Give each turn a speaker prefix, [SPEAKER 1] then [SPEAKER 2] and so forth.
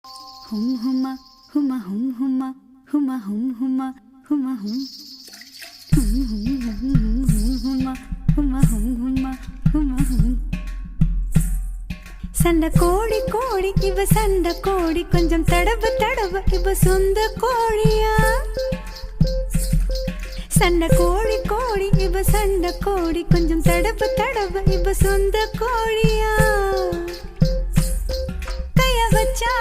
[SPEAKER 1] ஹும் ஹுமா ஹுமா ஹும் ஹுமா ஹுமா ஹும் ஹுமா ஹுமா ஹும் ஹும் ஹும் ஹும் ஹும் ஹுமா ஹுமா ஹும் ஹுமா ஹுமா ஹும். சண்டை கோழி கோழி இவ சண்டை கோழி கொஞ்சம் தடவ தடவ இவ சொந்த கோழியா. சண்டை கோழி கோழி இவ சண்டை கோழி கொஞ்சம் தடவ தடவ இவ சொந்த கோழியா. கைய வச்சா